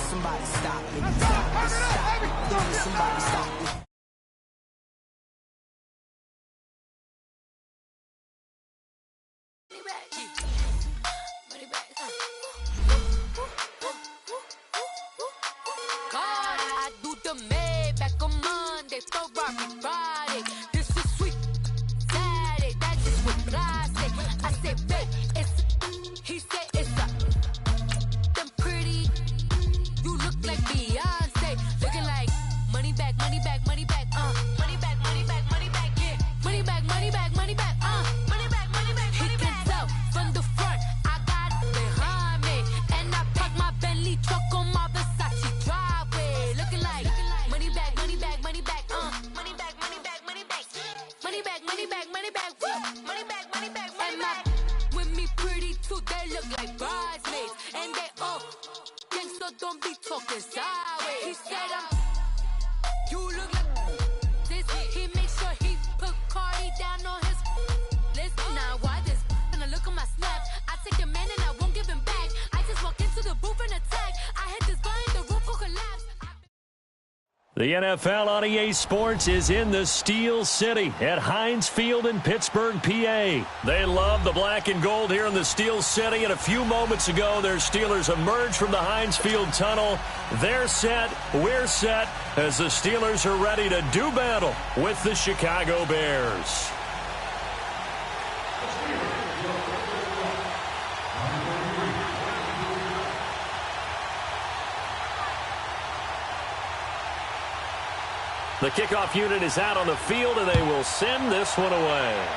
somebody stop me. Stop me, stop me. Please, somebody stop me. I do the Maybach on Monday, Ferrari Friday. This is sweet Saturday, that's just what plastic. I say, babe, it's, he said it's a, them pretty, you look like Beyonce, looking like money back, money back, money back, money back, money back, money back, yeah, money back, money back, money back, money back, money back, he can tell from the front, I got it behind me, and I park my Bentley truck on my Versace driveway, looking like money back, money back, money back, money back, money back, money back, money back, money back, money back, money back, money back, money back. With me pretty too, they look like bridesmaids, and they all gangsta, don't be talking sideways. He said you look like this. He makes sure he put Cardi down on his list. Now why this? When I look at my snaps, I take a man and I won't give him back. I just walk into the booth and attack. I hit this button, the roof will collapse. The NFL on EA Sports is in the Steel City at Heinz Field in Pittsburgh, PA. They love the black and gold here in the Steel City, and a few moments ago, their Steelers emerged from the Heinz Field tunnel. They're set, we're set, as the Steelers are ready to do battle with the Chicago Bears. The kickoff unit is out on the field, and they will send this one away.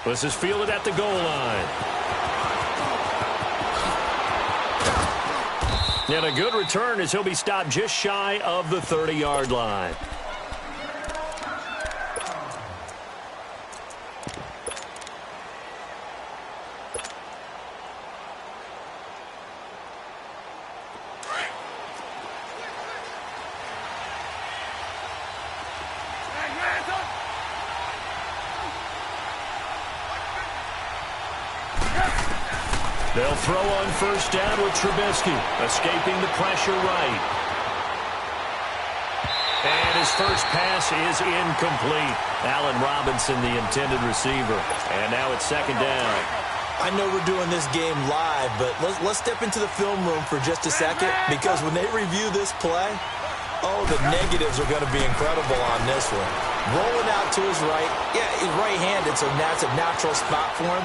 This is fielded at the goal line. And a good return as he'll be stopped just shy of the 30-yard line. They'll throw on first down with Trubisky, escaping the pressure right. And his first pass is incomplete. Allen Robinson, the intended receiver. And now it's second down. I know we're doing this game live, but let's step into the film room for just a second, because when they review this play, oh, the negatives are going to be incredible on this one. Rolling out to his right. Yeah, he's right-handed, so that's a natural spot for him.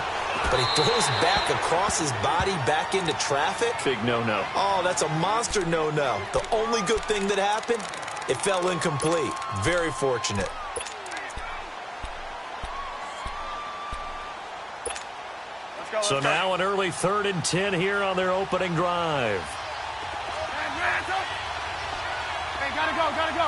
But he throws back across his body back into traffic. Big no-no. Oh, that's a monster no-no. The only good thing that happened, it fell incomplete. Very fortunate. So now an early 3rd and 10 here on their opening drive. Hey, gotta go.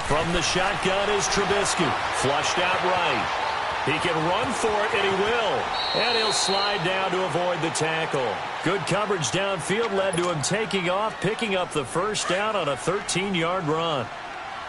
From the shotgun is Trubisky. Flushed out right. He can run for it, and he will. And he'll slide down to avoid the tackle. Good coverage downfield led to him taking off, picking up the first down on a 13-yard run.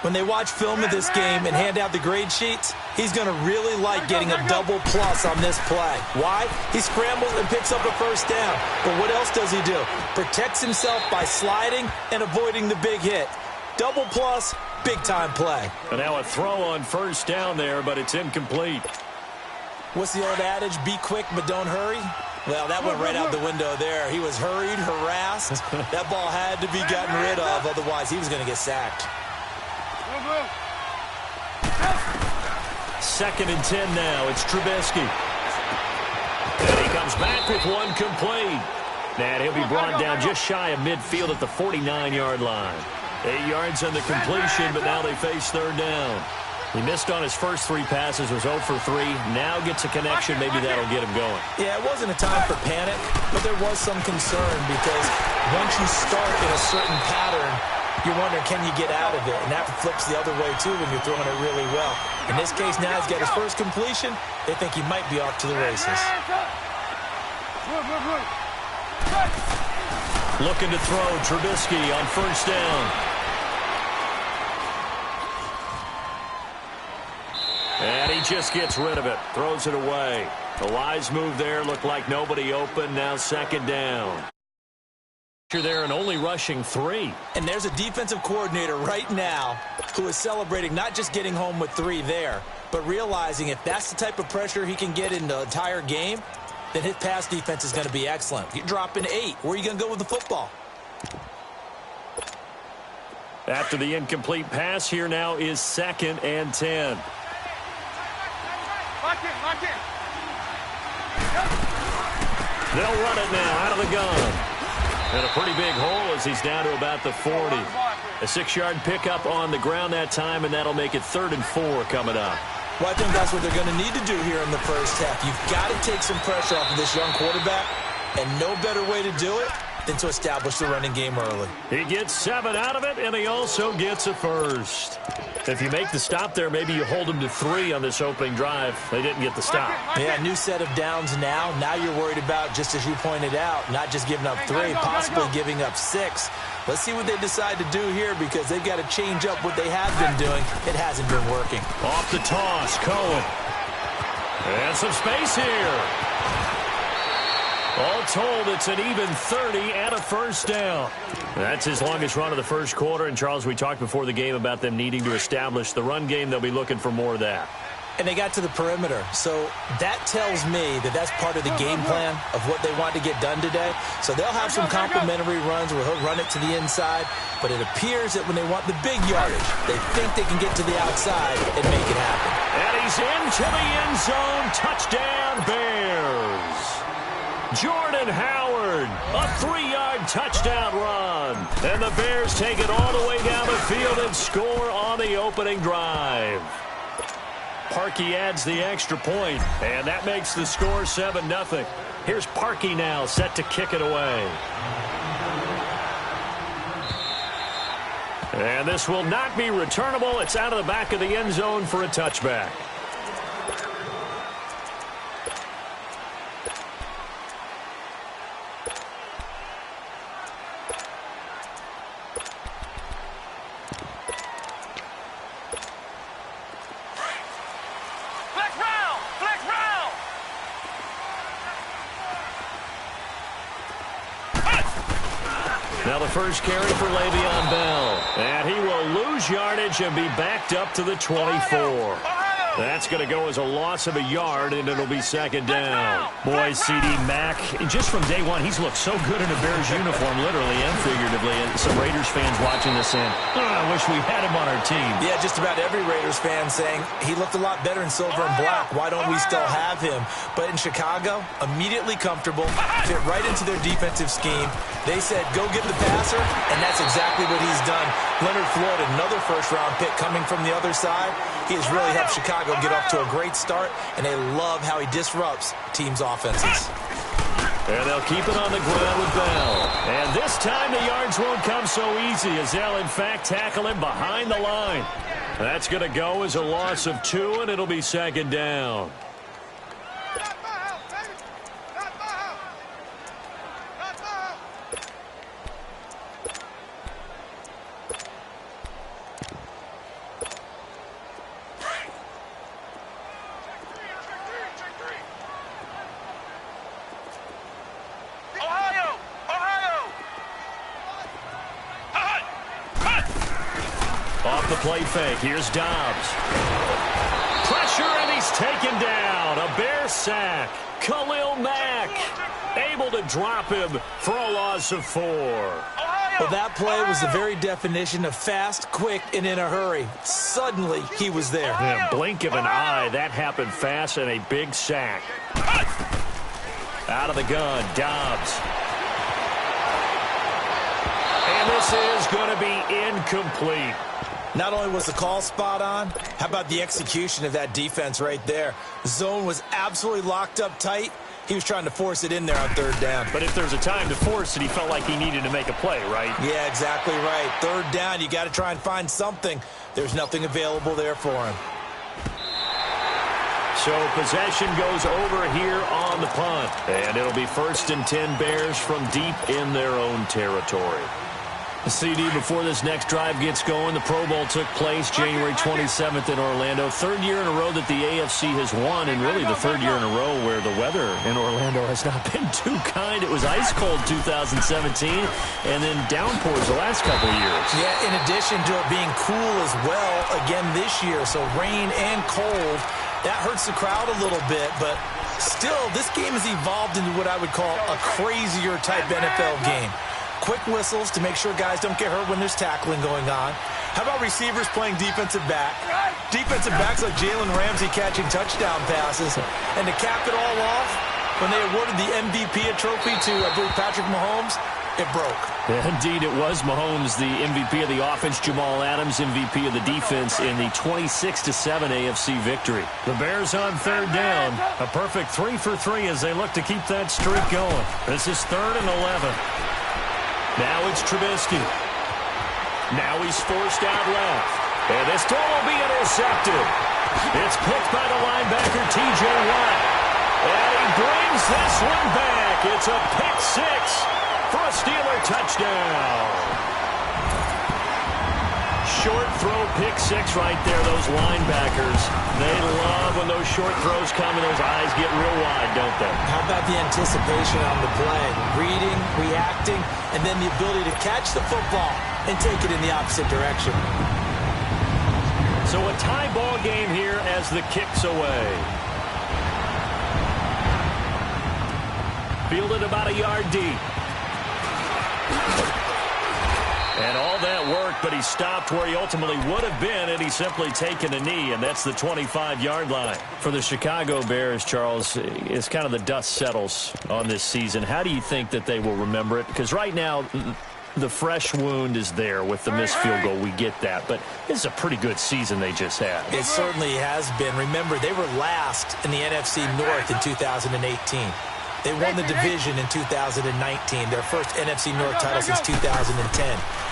When they watch film of this game and hand out the grade sheets, he's going to really like getting a double plus on this play. Why? He scrambles and picks up a first down. But what else does he do? Protects himself by sliding and avoiding the big hit. Double plus, big-time play. And now a throw on first down there, but it's incomplete. What's the old adage? Be quick, but don't hurry? Well, that went right out the window there. He was hurried, harassed. That ball had to be gotten rid of, otherwise he was going to get sacked. 2nd and 10 now. It's Trubisky. And he comes back with one complete. And he'll be brought down just shy of midfield at the 49-yard line. 8 yards on the completion, but now they face third down. He missed on his first 3 passes, was 0 for 3. Now gets a connection. Maybe that'll get him going. Yeah, it wasn't a time for panic, but there was some concern because once you start in a certain pattern, you're wondering, can you get out of it? And that flips the other way, too, when you're throwing it really well. In this case, now he's got his first completion. They think he might be off to the races. Looking to throw Trubisky on first down. And he just gets rid of it, throws it away. The wise move there, looked like nobody open, now second down. You're there and only rushing 3. And there's a defensive coordinator right now who is celebrating not just getting home with 3 there, but realizing if that's the type of pressure he can get in the entire game, then his pass defense is going to be excellent. You're dropping 8. Where are you going to go with the football? After the incomplete pass, here now is 2nd and 10. Lock in. They'll run it now out of the gun. And a pretty big hole as he's down to about the 40. A 6-yard pickup on the ground that time, and that'll make it 3rd and 4 coming up. Well, I think that's what they're going to need to do here in the first half. You've got to take some pressure off of this young quarterback, and no better way to do it than to establish the running game early. He gets 7 out of it, and he also gets a first. If you make the stop there, maybe you hold him to 3 on this opening drive. They didn't get the stop. Yeah, new set of downs now. Now you're worried about, just as you pointed out, not just giving up 3, possibly giving up 6. Let's see what they decide to do here because they've got to change up what they have been doing. It hasn't been working. Off the toss, Cohen. And some space here. All told, it's an even 30 and a first down. That's his longest run of the first quarter. And, Charles, we talked before the game about them needing to establish the run game. They'll be looking for more of that. And they got to the perimeter. So that tells me that that's part of the game plan of what they want to get done today. So they'll have some complementary runs where he'll run it to the inside. But it appears that when they want the big yardage, they think they can get to the outside and make it happen. And he's into the end zone. Touchdown, Bears. Jordan Howard, a 3-yard touchdown run. And the Bears take it all the way down the field and score on the opening drive. Parkey adds the extra point, and that makes the score 7-0. Here's Parkey now, set to kick it away. And this will not be returnable. It's out of the back of the end zone for a touchback. Now the first carry for Le'Veon Bell. And he will lose yardage and be backed up to the 24. That's going to go as a loss of a yard, and it'll be 2nd down. Boy, C.D. Mack, just from day one, he's looked so good in a Bears uniform, literally and figuratively. And some Raiders fans watching this saying, I wish we had him on our team. Yeah, just about every Raiders fan saying he looked a lot better in silver and black. Why don't we still have him? But in Chicago, immediately comfortable, fit right into their defensive scheme. They said, go get the passer, and that's exactly what he's done. Leonard Floyd, another first-round pick coming from the other side. He has really helped Chicago get off to a great start, and they love how he disrupts teams' offenses. And they'll keep it on the ground with Bell. And this time the yards won't come so easy as they'll, in fact, tackle him behind the line. That's going to go as a loss of 2, and it'll be 2nd down. Off the play fake, here's Dobbs. Pressure, and he's taken down. A Bear sack. Khalil Mack able to drop him for a loss of 4. Well, that play was the very definition of fast, quick, and in a hurry. Suddenly, he was there. Yeah, blink of an eye, that happened fast, and a big sack. Out of the gun, Dobbs. And this is going to be incomplete. Not only was the call spot on, how about the execution of that defense right there? The zone was absolutely locked up tight. He was trying to force it in there on 3rd down. But if there's a time to force it, he felt like he needed to make a play, right? Yeah, exactly right. 3rd down, you got to try and find something. There's nothing available there for him. So possession goes over here on the punt. And it'll be 1st and 10 Bears from deep in their own territory. CD, before this next drive gets going, the Pro Bowl took place January 27th in Orlando. Third year in a row that the AFC has won, and really the third year in a row where the weather in Orlando has not been too kind. It was ice cold 2017, and then downpours the last couple of years. Yeah, in addition to it being cool as well again this year, so rain and cold, that hurts the crowd a little bit, but still, this game has evolved into what I would call a crazier type NFL game. Quick whistles to make sure guys don't get hurt when there's tackling going on. How about receivers playing defensive back? Defensive backs like Jalen Ramsey catching touchdown passes. And to cap it all off, when they awarded the MVP trophy to, I believe, Patrick Mahomes, it broke. Yeah, indeed, it was Mahomes, the MVP of the offense, Jamal Adams, MVP of the defense in the 26-7 AFC victory. The Bears on third down. A perfect 3 for 3 as they look to keep that streak going. This is 3rd and 11. Now it's Trubisky. Now he's forced out left. And this throw will be intercepted. It's picked by the linebacker, T.J. Watt. And he brings this one back. It's a pick six for a Steeler touchdown. Short throw, pick six right there. Those linebackers, they love when those short throws come and those eyes get real wide, don't they? How about the anticipation on the play? Reading, reacting, and then the ability to catch the football and take it in the opposite direction. So a tie ball game here as the kick's away. Fielded about a yard deep. And all that work, but he stopped where he ultimately would have been had he simply taken a knee, and that's the 25-yard line. For the Chicago Bears, Charles, it's kind of the dust settles on this season. How do you think that they will remember it? Because right now, the fresh wound is there with the missed field goal. We get that, but this is a pretty good season they just had. It certainly has been. Remember, they were last in the NFC North in 2018. They won the division in 2019, their first NFC North title since 2010.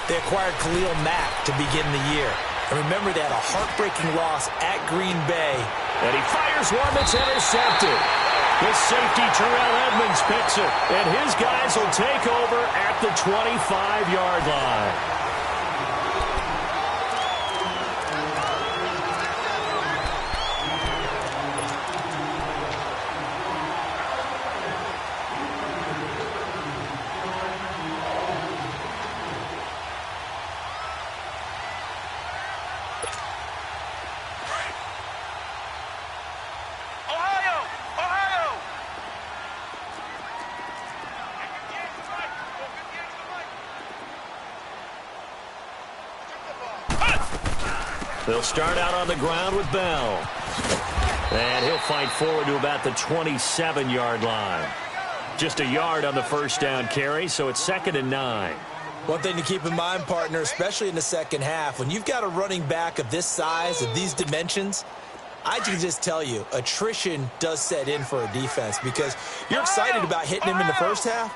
They acquired Khalil Mack to begin the year. And remember, they had a heartbreaking loss at Green Bay. And he fires one that's intercepted. The safety, Terrell Edmonds, picks it. And his guys will take over at the 25-yard line. They'll start out on the ground with Bell. And he'll fight forward to about the 27-yard line. Just a yard on the first down carry, so it's 2nd and 9. One thing to keep in mind, partner, especially in the second half, when you've got a running back of this size, of these dimensions, I can just tell you, attrition does set in for a defense because you're excited about hitting him in the first half.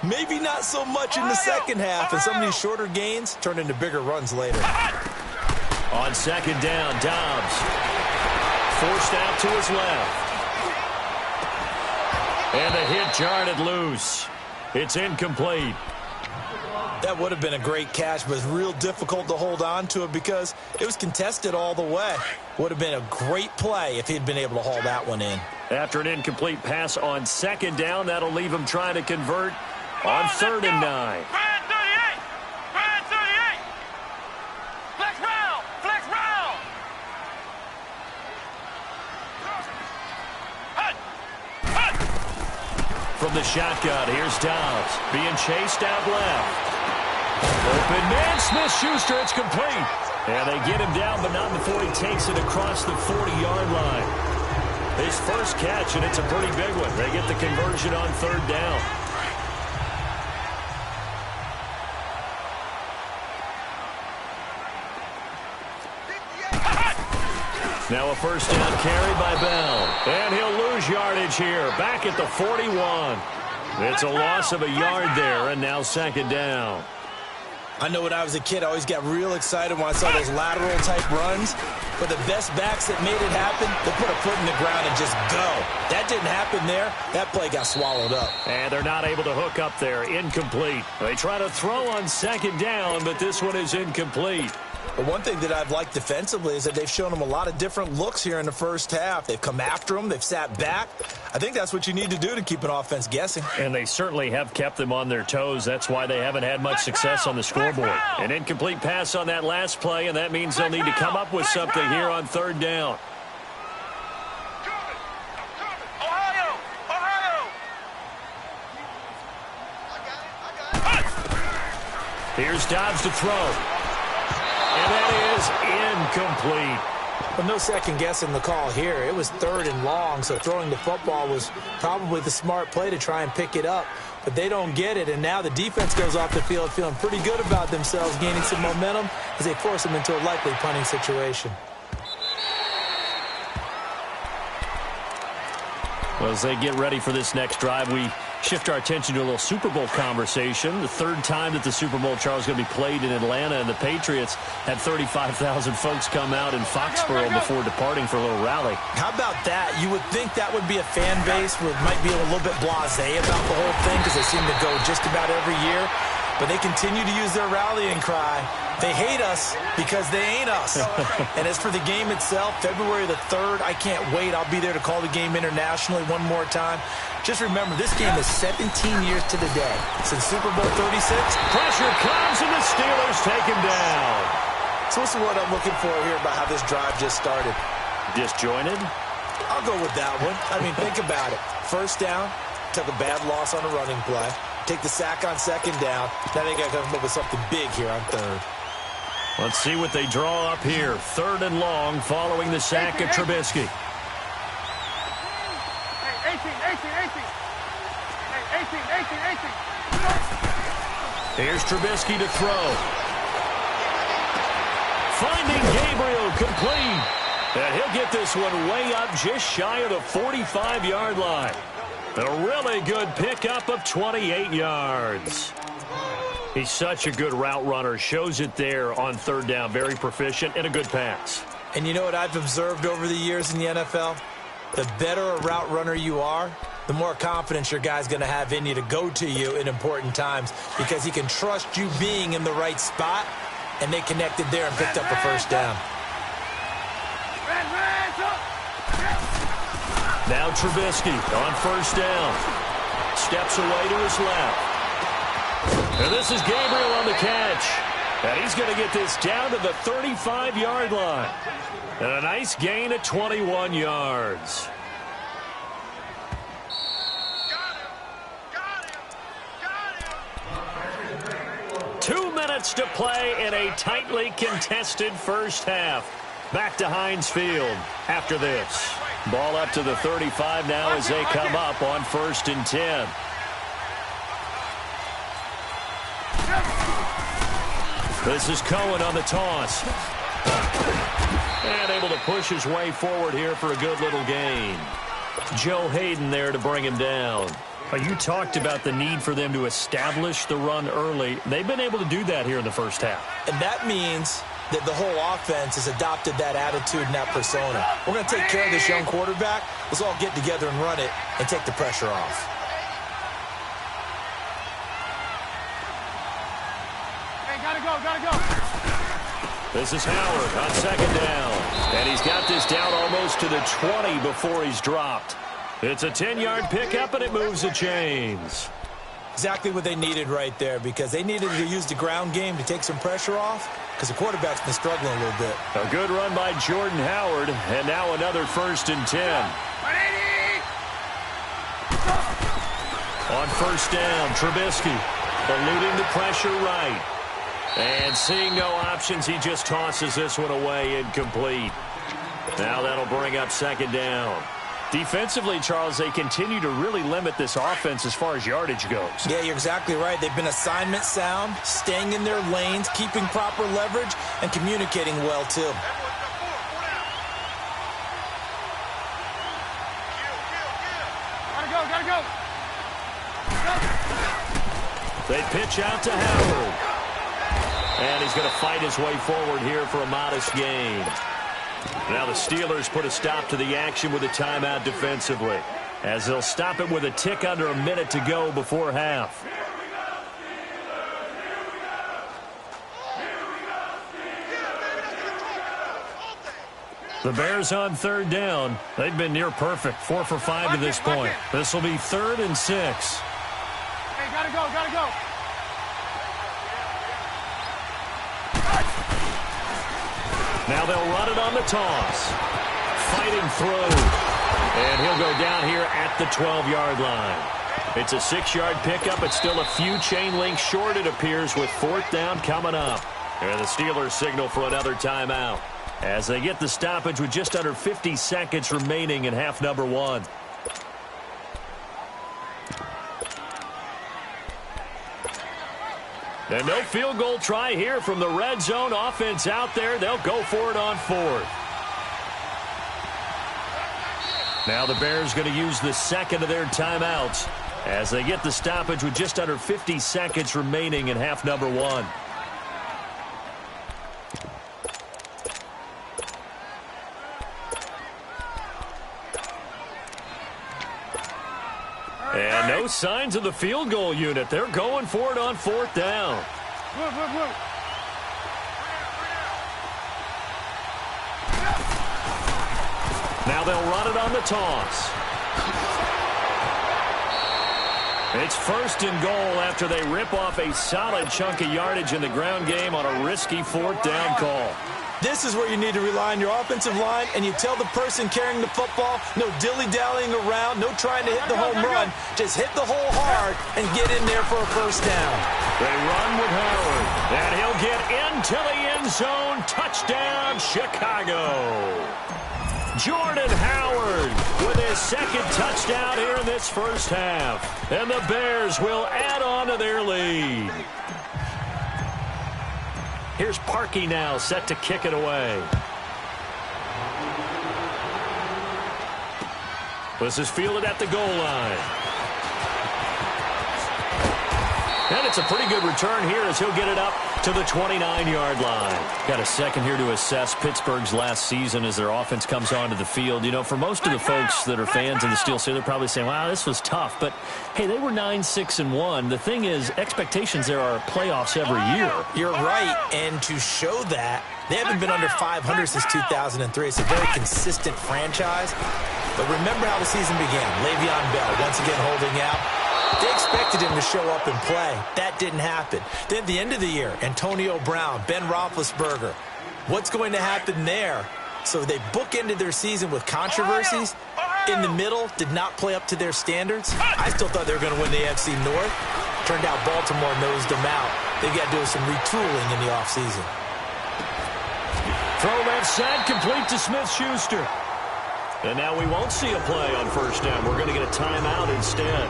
Maybe not so much in the second half, and some of these shorter gains turn into bigger runs later. On 2nd down, Dobbs forced out to his left. And the hit jarred loose. It's incomplete. That would have been a great catch, but it's real difficult to hold on to it because it was contested all the way. Would have been a great play if he'd been able to haul that one in. After an incomplete pass on 2nd down, that'll leave him trying to convert on 3rd and 9. From the shotgun, here's Dobbs being chased out left. Open man, Smith-Schuster, it's complete. And they get him down, but not before he takes it across the 40-yard line. His first catch, and it's a pretty big one. They get the conversion on 3rd down. Now a first down carry by Bell. And he'll lose yardage here. Back at the 41. It's a loss of a yard there, and now 2nd down. I know when I was a kid, I always got real excited when I saw those lateral-type runs. But the best backs that made it happen, they put a foot in the ground and just go. That didn't happen there. That play got swallowed up. And they're not able to hook up there. Incomplete. They try to throw on second down, but this one is incomplete. But one thing that I've liked defensively is that they've shown them a lot of different looks here in the first half. They've come after them. They've sat back. I think that's what you need to do to keep an offense guessing. And they certainly have kept them on their toes. That's why they haven't had much success on the scoreboard. An incomplete pass on that last play, and that means they'll need to come up with something here on third down. Here's Dobbs to throw. And that is incomplete. Well, no second guessing the call here. It was 3rd and long, so throwing the football was probably the smart play to try and pick it up. But they don't get it, and now the defense goes off the field feeling pretty good about themselves, gaining some momentum as they force them into a likely punting situation. Well, as they get ready for this next drive, we shift our attention to a little Super Bowl conversation. The 3rd time that the Super Bowl, Charles, is going to be played in Atlanta, and the Patriots had 35,000 folks come out in Foxborough before departing for a little rally. How about that? You would think that would be a fan base where it might be a little bit blasé about the whole thing because they seem to go just about every year. But they continue to use their rallying cry. They hate us because they ain't us. And as for the game itself, February the 3rd, I can't wait. I'll be there to call the game internationally one more time. Just remember, this game is 17 years to the day since Super Bowl 36. Pressure comes, and the Steelers take him down. So this is what I'm looking for here about how this drive just started. Disjointed? I'll go with that one. I mean, think about it. First down, took a bad loss on a running play. Take the sack on second down. Now they got to come up with something big here on 3rd. Let's see what they draw up here. 3rd and long following the sack of Trubisky. Hey, 18. Hey, 18. Here's Trubisky to throw. Finding Gabriel complete. And he'll get this one way up just shy of the 45-yard line. A really good pickup of 28 yards. He's such a good route runner. Shows it there on 3rd down. Very proficient and a good pass. And you know what I've observed over the years in the NFL? The better a route runner you are, the more confidence your guy's going to have in you to go to you in important times because he can trust you being in the right spot, and they connected there and picked up a first down. Now Trubisky on 1st down. Steps away to his left. And this is Gabriel on the catch. And he's going to get this down to the 35-yard line. And a nice gain of 21 yards. Got him. 2 minutes to play in a tightly contested first half. Back to Heinz Field after this. Ball up to the 35 now as they come up on 1st and 10. This is Cohen on the toss. And able to push his way forward here for a good little gain. Joe Hayden there to bring him down. You talked about the need for them to establish the run early. They've been able to do that here in the first half. And that means that the whole offense has adopted that attitude and that persona. We're going to take care of this young quarterback. Let's all get together and run it and take the pressure off. Hey, gotta go. This is Howard on 2nd down. And he's got this down almost to the 20 before he's dropped. It's a 10-yard pickup, and it moves the chains. Exactly what they needed right there because they needed to use the ground game to take some pressure off because the quarterback's been struggling a little bit. A good run by Jordan Howard, and now another 1st and 10. On 1st down, Trubisky eluding the pressure right. And seeing no options, he just tosses this one away incomplete. Now that'll bring up 2nd down. Defensively, Charles, they continue to really limit this offense as far as yardage goes. Yeah, you're exactly right. They've been assignment sound, staying in their lanes, keeping proper leverage, and communicating well, too. Gotta go. They pitch out to Howard. And he's going to fight his way forward here for a modest gain. Now the Steelers put a stop to the action with a timeout defensively, as they'll stop it with a tick under a minute to go before half. The Bears on third down. They've been near perfect, 4 for 5 to this point. This will be 3rd and 6. Hey, gotta go, gotta go. Now they'll run it on the toss. Fighting through. And he'll go down here at the 12-yard line. It's a 6-yard pickup. It's still a few chain links short, it appears, with 4th down coming up. And the Steelers signal for another timeout as they get the stoppage with just under 50 seconds remaining in half number 1. And no field goal try here from the red zone offense out there. They'll go for it on 4th. Now the Bears going to use the second of their timeouts as they get the stoppage with just under 50 seconds remaining in half number 1. And no signs of the field goal unit. They're going for it on 4th down. Move. Now they'll run it on the toss. It's 1st and goal after they rip off a solid chunk of yardage in the ground game on a risky 4th down call. This is where you need to rely on your offensive line, and you tell the person carrying the football, no dilly-dallying around, no trying to hit the home run. Just hit the hole hard and get in there for a 1st down. They run with Howard, and he'll get into the end zone. Touchdown, Chicago. Jordan Howard with his 2nd touchdown here in this first half. And the Bears will add on to their lead. Here's Parkey now, set to kick it away. This is fielded at the goal line. And it's a pretty good return here as he'll get it up to the 29-yard line. Got a second here to assess Pittsburgh's last season as their offense comes onto the field. You know, for most of the folks that are fans of the Steel City, they're probably saying, wow, this was tough. But, hey, they were 9-6-1. The thing is, expectations there are playoffs every year. You're right, and to show that, they haven't been under 500 since 2003. It's a very consistent franchise. But remember how the season began. Le'Veon Bell once again holding out. They expected him to show up and play. That didn't happen. Then at the end of the year, Antonio Brown, Ben Roethlisberger. What's going to happen there? So they bookended their season with controversies. In the middle, did not play up to their standards. I still thought they were going to win the AFC North. Turned out Baltimore nosed them out. They've got to do some retooling in the offseason. Throw left side, complete to Smith-Schuster. And now we won't see a play on 1st down. We're going to get a timeout instead,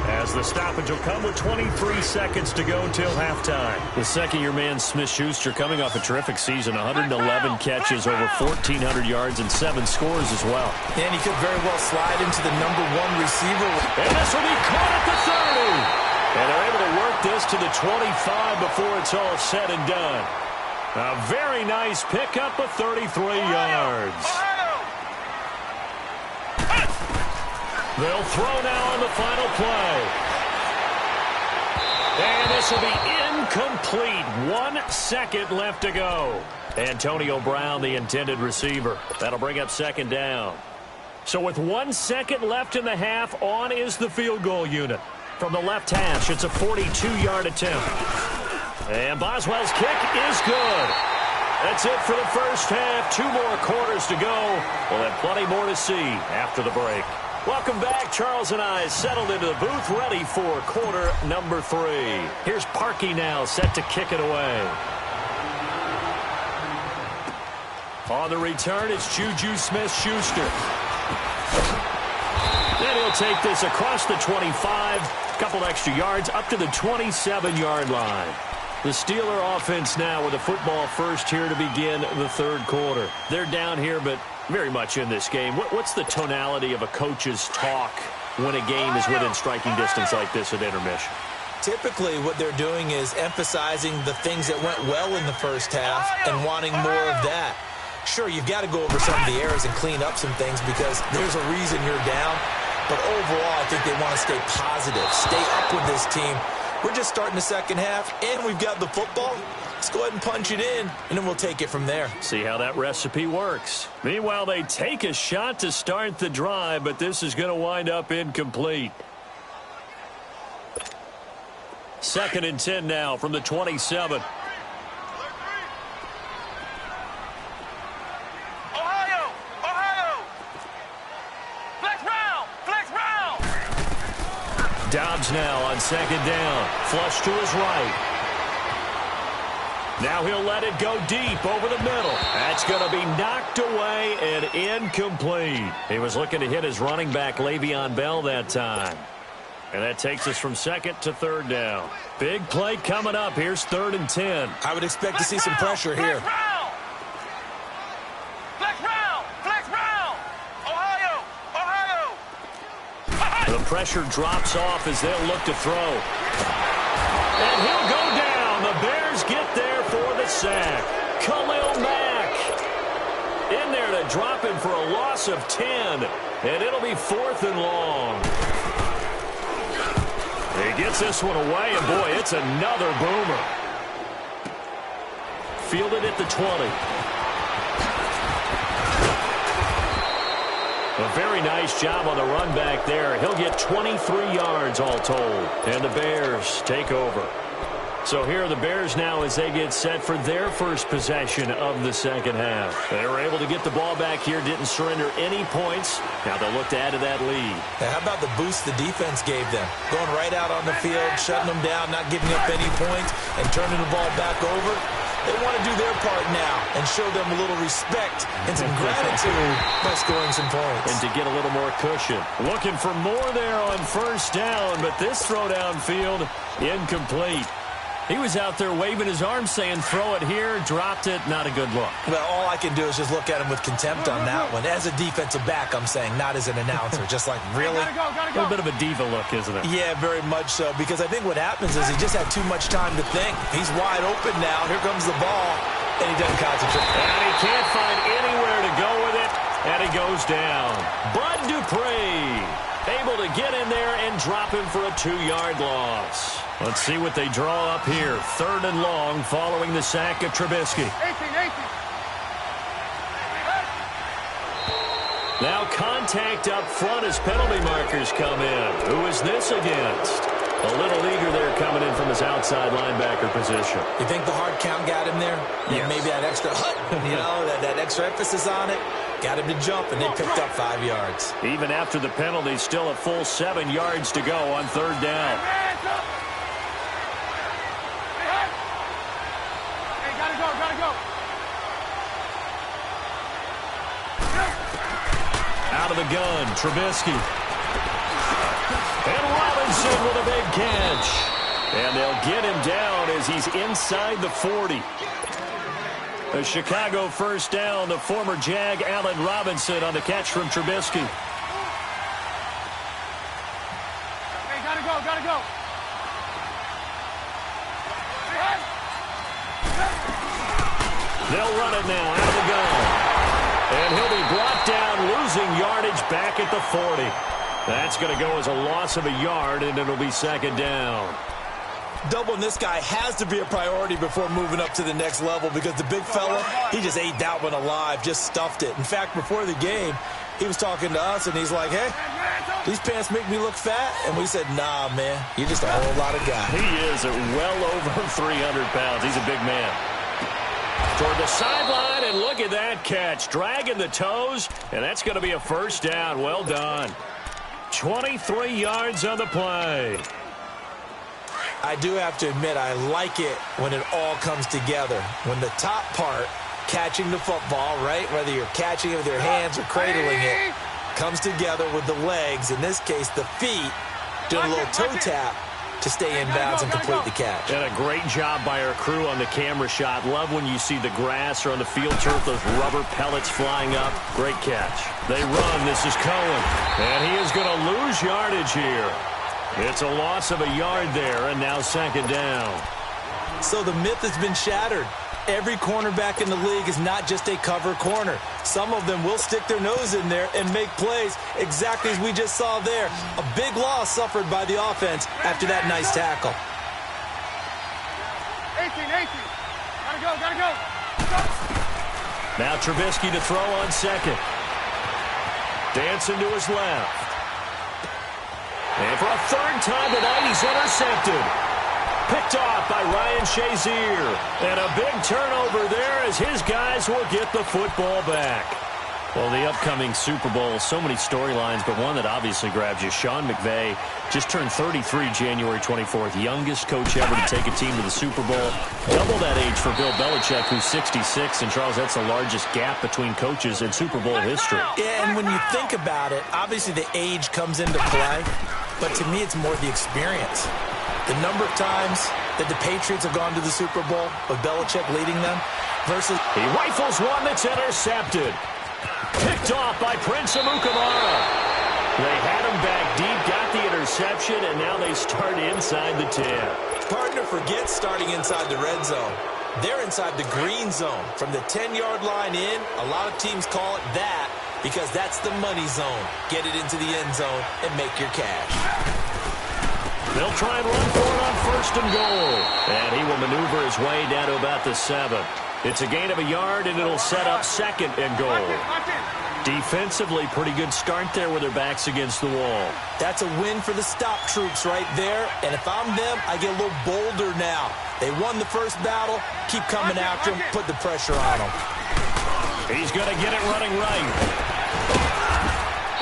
as the stoppage will come with 23 seconds to go until halftime. The second-year man, Smith-Schuster, coming off a terrific season, 111 catches, over 1,400 yards, and 7 scores as well. And he could very well slide into the #1 receiver. And this will be caught at the 30. And they're able to work this to the 25 before it's all said and done. A very nice pickup of 33 yards. They'll throw now on the final play. And this will be incomplete. 1 second left to go. Antonio Brown, the intended receiver. That'll bring up 2nd down. So with 1 second left in the half, on is the field goal unit. From the left hash, it's a 42-yard attempt. And Boswell's kick is good. That's it for the first half. 2 more quarters to go. We'll have plenty more to see after the break. Welcome back. Charles and I settled into the booth, ready for quarter number 3. Here's Parkey now, set to kick it away. On the return, it's Juju Smith-Schuster. Then he'll take this across the 25, a couple extra yards, up to the 27-yard line. The Steeler offense now with a football first here to begin the 3rd quarter. They're down here, but very much in this game. What's the tonality of a coach's talk when a game is within striking distance like this at intermission? Typically, what they're doing is emphasizing the things that went well in the first half and wanting more of that. Sure, you've got to go over some of the errors and clean up some things because there's a reason you're down. But overall, I think they want to stay positive, stay up with this team. We're just starting the second half, and we've got the football. Let's go ahead and punch it in, and then we'll take it from there. See how that recipe works. Meanwhile, they take a shot to start the drive, but this is going to wind up incomplete. 2nd and 10 now from the 27. Dobbs now on 2nd down. Flush to his right. Now he'll let it go deep over the middle. That's going to be knocked away and incomplete. He was looking to hit his running back, Le'Veon Bell, that time. And that takes us from 2nd to 3rd down. Big play coming up. Here's 3rd and 10. I would expect to see some pressure here. The pressure drops off as they'll look to throw. And he'll go down. The Bears get there for the sack. Khalil Mack in there to drop him for a loss of 10. And it'll be 4th and long. He gets this one away, and boy, it's another boomer. Fielded at the 20. A very nice job on the run back there. He'll get 23 yards all told. And the Bears take over. So here are the Bears now as they get set for their first possession of the second half. They were able to get the ball back here, didn't surrender any points. Now they'll look to add to that lead. Now, how about the boost the defense gave them? Going right out on the field, shutting them down, not giving up any points, and turning the ball back over. They want to do their part now and show them a little respect and some gratitude by scoring some points. And to get a little more cushion. Looking for more there on 1st down, but this throw downfield, incomplete. He was out there waving his arms saying, throw it here, dropped it, not a good look. Well, all I can do is just look at him with contempt on that one. As a defensive back, I'm saying, not as an announcer. Just like, really? A little bit of a diva look, isn't it? Yeah, very much so. Because I think what happens is he just had too much time to think. He's wide open now. Here comes the ball. And he doesn't concentrate. And he can't find anywhere to go with it. And he goes down. Bud Dupree able to get in there and drop him for a 2-yard loss. Let's see what they draw up here. 3rd and long following the sack of Trubisky. 18. Now contact up front as penalty markers come in. Who is this against? A little eager there coming in from his outside linebacker position. You think the hard count got him there? Yes. Yeah, maybe that extra that extra emphasis on it. Got him to jump, and they picked up 5 yards. Even after the penalty, still a full 7 yards to go on 3rd down. Hey, gotta go. Out of the gun, Trubisky. And Robinson with a big catch. And they'll get him down as he's inside the 40. A Chicago 1st down, the former Jag Allen Robinson on the catch from Trubisky. Hey, gotta go. They'll run it now out of the gun. And he'll be brought down, losing yardage back at the 40. That's going to go as a loss of a yard, and it'll be 2nd down. Doubling this guy has to be a priority before moving up to the next level because the big fella, he just ate that one alive, just stuffed it. In fact, before the game, he was talking to us, and he's like, hey, these pants make me look fat. And we said, nah, man, you're just a whole lot of guy. He is at well over 300 pounds. He's a big man. Toward the sideline, and look at that catch. Dragging the toes, and that's going to be a 1st down. Well done. 23 yards on the play. I do have to admit, I like it when it all comes together. When the top part, catching the football, right, whether you're catching it with your hands or cradling it, comes together with the legs, in this case the feet, doing a little toe tap to stay in bounds and complete the catch. And a great job by our crew on the camera shot. Love when you see the grass or on the field turf, those rubber pellets flying up. Great catch. They run. This is Cohen. And he is going to lose yardage here. It's a loss of a yard there, and now second down. So the myth has been shattered. Every cornerback in the league is not just a cover corner. Some of them will stick their nose in there and make plays exactly as we just saw there. A big loss suffered by the offense after that nice tackle. 18. Gotta go. Now Trubisky to throw on second. Dancing to his left. And for a third time tonight, he's intercepted. Picked off by Ryan Shazier. And a big turnover there as his guys will get the football back. Well, the upcoming Super Bowl, so many storylines, but one that obviously grabs you. Sean McVay just turned 33 January 24th. Youngest coach ever to take a team to the Super Bowl. Double that age for Bill Belichick, who's 66. And, Charles, that's the largest gap between coaches in Super Bowl history. Yeah, and when you think about it, obviously the age comes into play. But to me, it's more the experience. The number of times that the Patriots have gone to the Super Bowl with Belichick leading them versus... He rifles one that's intercepted. Picked off by Prince Amukamara. They had him back deep, got the interception, and now they start inside the 10. Partner forgets starting inside the red zone. They're inside the green zone. From the 10-yard line in, a lot of teams call it that because that's the money zone. Get it into the end zone and make your cash. They'll try and run for it on first and goal. And he will maneuver his way down to about the 7. It's a gain of a yard, and it'll set up second and goal. Defensively, pretty good start there with their backs against the wall. That's a win for the stop troops right there. And if I'm them, I get a little bolder now. They won the first battle. Keep coming after them. Put the pressure on them. He's going to get it running right.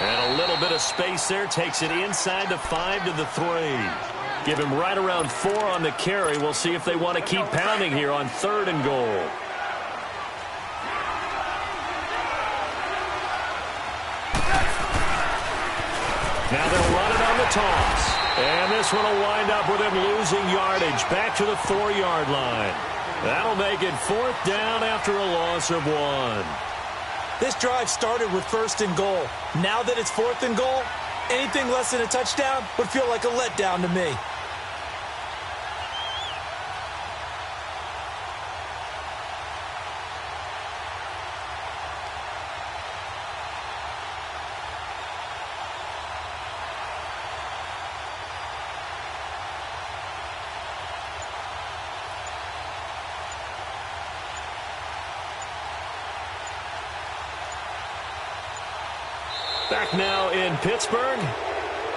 And a little bit of space there. Takes it inside the 5 to the 3. Give him right around 4 on the carry. We'll see if they want to keep pounding here on third and goal. Now they'll run it on the toss. And this one will wind up with him losing yardage back to the 4-yard line. That'll make it 4th down after a loss of 1. This drive started with first and goal. Now that it's 4th and goal, anything less than a touchdown would feel like a letdown to me. Back now in Pittsburgh.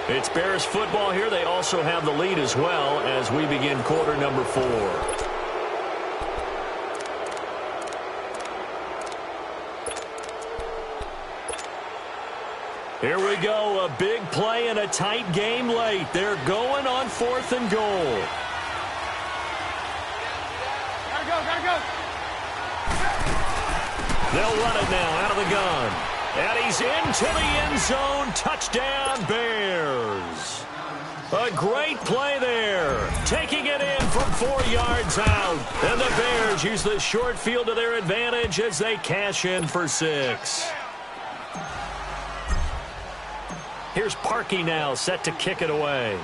It's Bears football here. They also have the lead as well as we begin quarter number 4. Here we go. A big play and a tight game late. They're going on 4th and goal. Gotta go. They'll run it now out of the gun. And he's into the end zone. Touchdown, Bears. A great play there. Taking it in from 4 yards out. And the Bears use the short field to their advantage as they cash in for 6. Here's Parkey now, set to kick it away.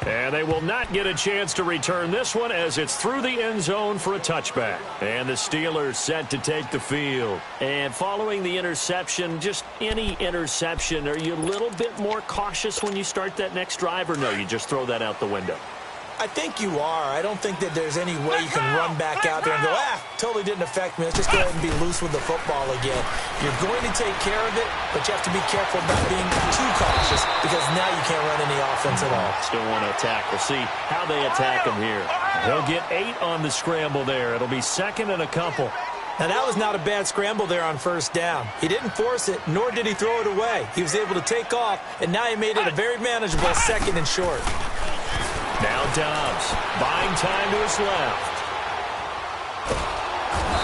And they will not get a chance to return this one as it's through the end zone for a touchback. And the Steelers set to take the field. And following the interception, just any interception, are you a little bit more cautious when you start that next drive, or no, you just throw that out the window? I think you are. I don't think that there's any way you can run back out there and go, totally didn't affect me. Let's just go ahead and be loose with the football again. You're going to take care of it, but you have to be careful about being too cautious because now you can't run any offense at all. Still want to attack. We'll see how they attack him here. He'll get 8 on the scramble there. It'll be second and a couple. Now, that was not a bad scramble there on first down. He didn't force it, nor did he throw it away. He was able to take off, and now he made it a very manageable second and short. Now Dobbs, buying time to his left.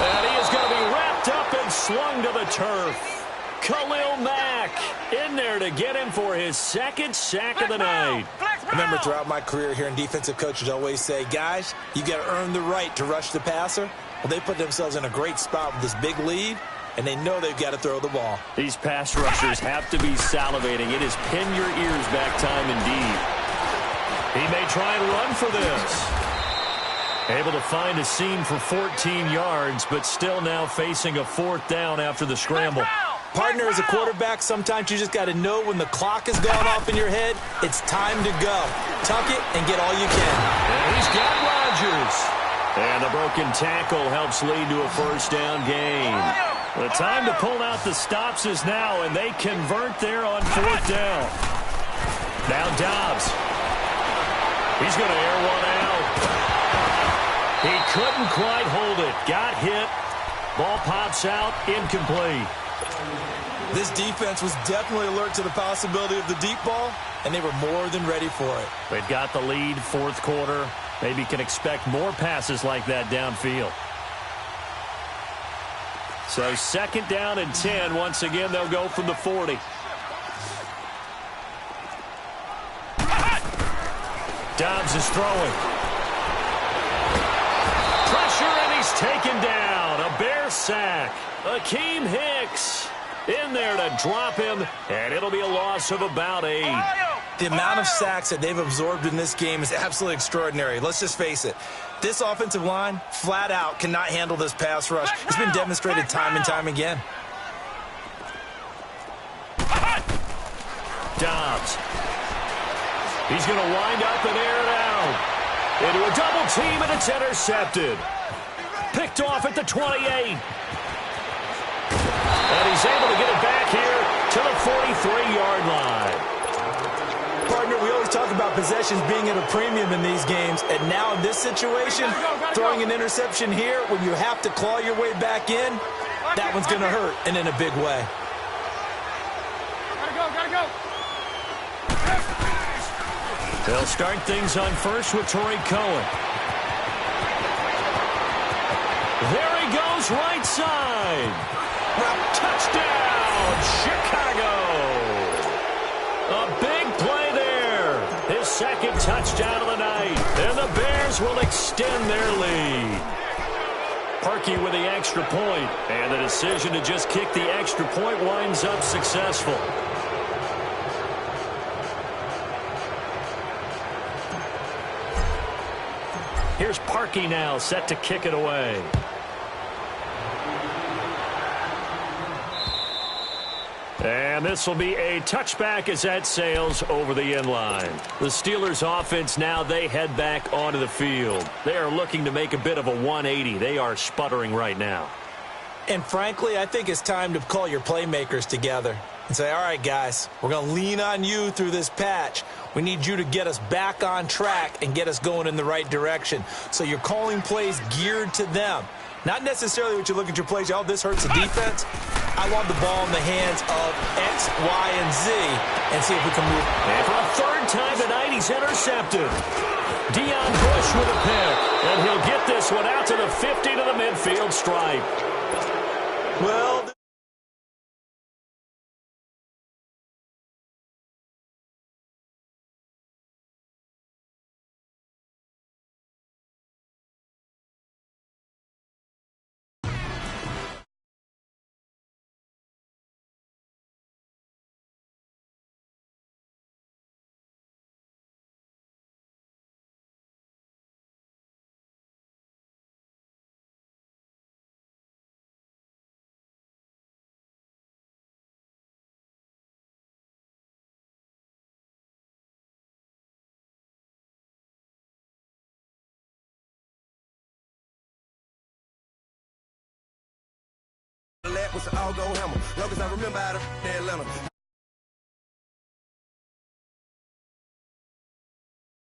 And he is going to be wrapped up and slung to the turf. Khalil Mack in there to get him for his 2nd sack of the night. I remember throughout my career here in defensive coaches always say, guys, you got to earn the right to rush the passer. Well, they put themselves in a great spot with this big lead, and they know they've got to throw the ball. These pass rushers have to be salivating. It is pin your ears back time indeed. He may try and run for this. Able to find a seam for 14 yards, but still now facing a 4th down after the scramble. Partner, as a quarterback, sometimes you just got to know when the clock has gone off in your head, it's time to go. Tuck it and get all you can. And he's got Rodgers. And the broken tackle helps lead to a 1st down gain. The time to pull out the stops is now, and they convert there on 4th down. Now Dobbs. He's going to air one out. He couldn't quite hold it. Got hit. Ball pops out. Incomplete. This defense was definitely alert to the possibility of the deep ball, and they were more than ready for it. They've got the lead, 4th quarter. Maybe can expect more passes like that downfield. So 2nd down and 10. Once again, they'll go from the 40. Dobbs is throwing. Pressure, and he's taken down. A Bear sack. Akeem Hicks in there to drop him, and it'll be a loss of about 8. The amount of sacks that they've absorbed in this game is absolutely extraordinary. Let's just face it. This offensive line, flat out, cannot handle this pass rush. It's been demonstrated time and time again. Dobbs. He's going to wind up and air it out. Into a double team, and it's intercepted. Picked off at the 28. And he's able to get it back here to the 43-yard line. Partner, we always talk about possessions being at a premium in these games, and now in this situation, throwing an interception here when you have to claw your way back in, that one's going to hurt, and in a big way. Gotta go. They'll start things on first with Torrey Cohen. There he goes, right side. Touchdown, Chicago. A big play there. His 2nd touchdown of the night. And the Bears will extend their lead. Parkey with the extra point. And the decision to just kick the extra point winds up successful. Here's Parkey now, set to kick it away. And this will be a touchback as that sails over the end line. The Steelers offense now, they head back onto the field. They are looking to make a bit of a 180. They are sputtering right now. And frankly, I think it's time to call your playmakers together and say, all right, guys, we're going to lean on you through this patch. We need you to get us back on track and get us going in the right direction. So you're calling plays geared to them. Not necessarily what you look at your plays, oh, this hurts the defense. I want the ball in the hands of X, Y, and Z and see if we can move. And for a 3rd time tonight, he's intercepted. Deion Bush with a pick. And he'll get this one out to the 50 to the midfield stripe. Well, With the all-go hammer. Long as I remember how to Atlanta.